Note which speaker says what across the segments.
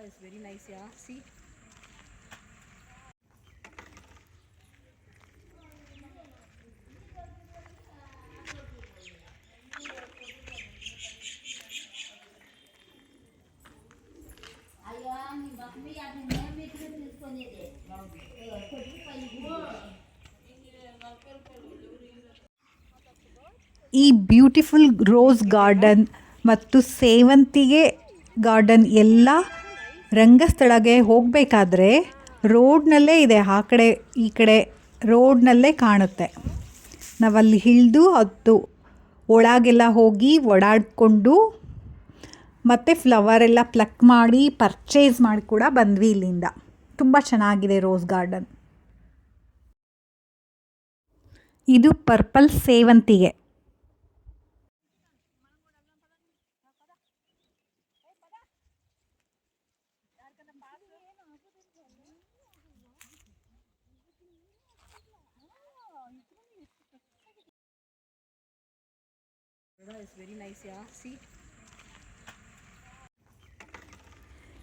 Speaker 1: It's very nice, yeah. See. ಈ beautiful rose garden ಮತ್ತು ಸೇವಂತಿಗೆ ಗಾರ್ಡನ್ ಎಲ್ಲ ರಂಗಸ್ಥಳಕ್ಕೆ ಹೋಗಬೇಕಾದ್ರೆ ರೋಡ್ನಲ್ಲೇ ಇದೆ. ಆ ಕಡೆ ಈ ಕಡೆ ರೋಡ್ನಲ್ಲೇ ಕಾಣುತ್ತೆ. ನಾವಲ್ಲಿ ಇಳಿದು ಅದು ಒಳಗೆಲ್ಲ ಹೋಗಿ ಓಡಾಡಿಕೊಂಡು ಮತ್ತು ಫ್ಲವರೆಲ್ಲ ಪ್ಲಕ್ ಮಾಡಿ ಪರ್ಚೇಸ್ ಮಾಡಿ ಕೂಡ ಬಂದ್ವಿ ಇಲ್ಲಿಂದ. ತುಂಬ ಚೆನ್ನಾಗಿದೆ ರೋಸ್ ಗಾರ್ಡನ್. ಇದು ಪರ್ಪಲ್ ಸೇವಂತಿಗೆ.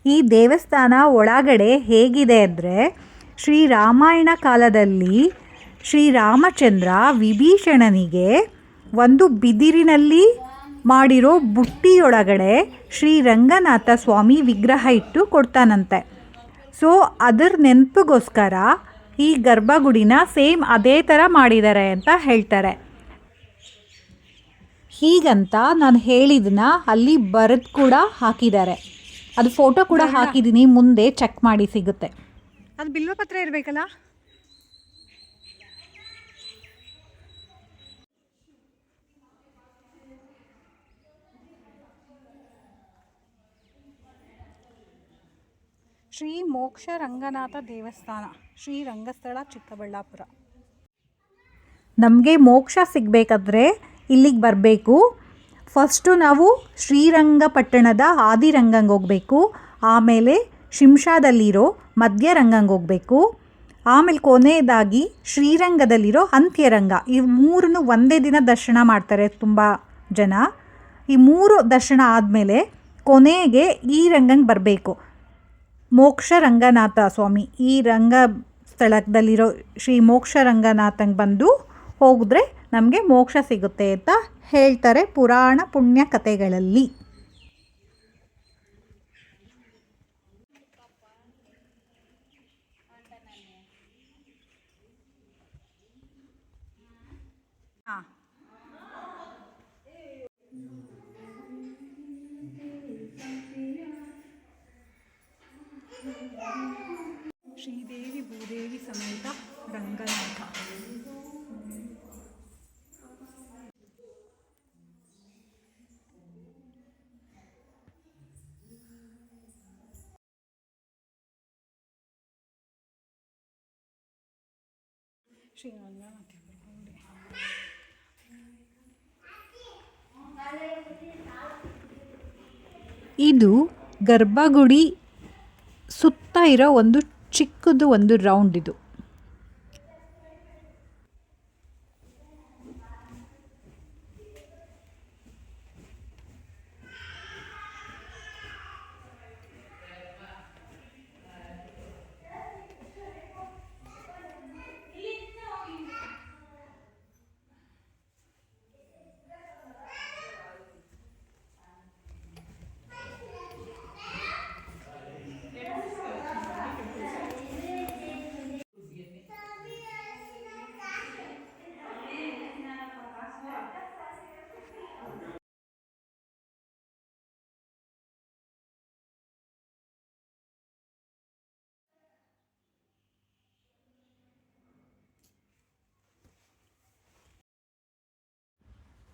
Speaker 1: ಈ ದೇವಸ್ಥಾನ ಒಳಗಡೆ ಹೇಗಿದೆ ಅಂದರೆ, ಶ್ರೀರಾಮಾಯಣ ಕಾಲದಲ್ಲಿ ಶ್ರೀರಾಮಚಂದ್ರ ವಿಭೀಷಣನಿಗೆ ಒಂದು ಬಿದಿರಿನಲ್ಲಿ ಮಾಡಿರೋ ಬುಟ್ಟಿಯೊಳಗಡೆ ಶ್ರೀರಂಗನಾಥ ಸ್ವಾಮಿ ವಿಗ್ರಹ ಇಟ್ಟು ಕೊಡ್ತಾನಂತೆ. ಸೊ ಅದರ ನೆನಪಿಗೋಸ್ಕರ ಈ ಗರ್ಭಗುಡಿನ ಸೇಮ್ ಅದೇ ಥರ ಮಾಡಿದ್ದಾರೆ ಅಂತ ಹೇಳ್ತಾರೆ. ಹೀಗಂತ ನಾನು ಹೇಳಿದ್ದನ್ನ ಅಲ್ಲಿ ಬರೆದು ಕೂಡ ಹಾಕಿದ್ದಾರೆ. ಅದು ಫೋಟೋ ಕೂಡ ಹಾಕಿದ್ದೀನಿ, ಮುಂದೆ ಚೆಕ್ ಮಾಡಿ ಸಿಗುತ್ತೆ. ಅದು ಬಿಲ್ವಪತ್ರ ಇರಬೇಕಲ್ಲ. ಶ್ರೀ ಮೋಕ್ಷ ರಂಗನಾಥ ದೇವಸ್ಥಾನ, ಶ್ರೀ ರಂಗಸ್ಥಳ, ಚಿಕ್ಕಬಳ್ಳಾಪುರ. ನಮಗೆ ಮೋಕ್ಷ ಸಿಗಬೇಕಾದ್ರೆ ಇಲ್ಲಿಗೆ ಬರಬೇಕು. ಫಸ್ಟು ನಾವು ಶ್ರೀರಂಗಪಟ್ಟಣದ ಆದಿರಂಗಂಗೆ ಹೋಗಬೇಕು, ಆಮೇಲೆ ಶಿಂಷಾದಲ್ಲಿರೋ ಮಧ್ಯರಂಗಂಗೆ ಹೋಗಬೇಕು, ಆಮೇಲೆ ಕೊನೆಯದಾಗಿ ಶ್ರೀರಂಗದಲ್ಲಿರೋ ಅಂತ್ಯರಂಗ. ಈ ಮೂರನ್ನು ಒಂದೇ ದಿನ ದರ್ಶನ ಮಾಡ್ತಾರೆ ತುಂಬ ಜನ. ಈ ಮೂರು ದರ್ಶನ ಆದಮೇಲೆ ಕೊನೆಗೆ ಈ ರಂಗಂಗೆ ಬರಬೇಕು, ಮೋಕ್ಷ ರಂಗನಾಥ ಸ್ವಾಮಿ. ಈ ರಂಗ ಸ್ಥಳದಲ್ಲಿರೋ ಶ್ರೀ ಮೋಕ್ಷ ರಂಗನಾಥಂಗೆ ಬಂದು ಹೋಗಿದ್ರೆ ನಮಗೆ ಮೋಕ್ಷ ಸಿಗುತ್ತೆ ಅಂತ ಹೇಳ್ತಾರೆ ಪುರಾಣ ಪುಣ್ಯ ಕಥೆಗಳಲ್ಲಿ. ಶ್ರೀದೇವಿ ಭೂದೇವಿ ಸಮೇತ ರಂಗನಾಥ. ಇದು ಗರ್ಭಗುಡಿ ಸುತ್ತ ಇರೋ ಒಂದು ಚಿಕ್ಕದು ಒಂದು ರೌಂಡ್. ಇದು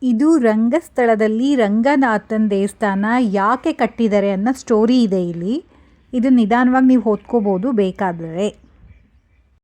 Speaker 1: ಇದು ರಂಗಸ್ಥಳದಲ್ಲಿ ರಂಗನಾಥನ ದೇವಸ್ಥಾನ ಯಾಕೆ ಕಟ್ಟಿದ್ದಾರೆ ಅನ್ನೋ ಸ್ಟೋರಿ ಇದೆ ಇಲ್ಲಿ. ಇದು ನಿಧಾನವಾಗಿ ನೀವು ಓದ್ಕೋಬೋದು ಬೇಕಾದರೆ.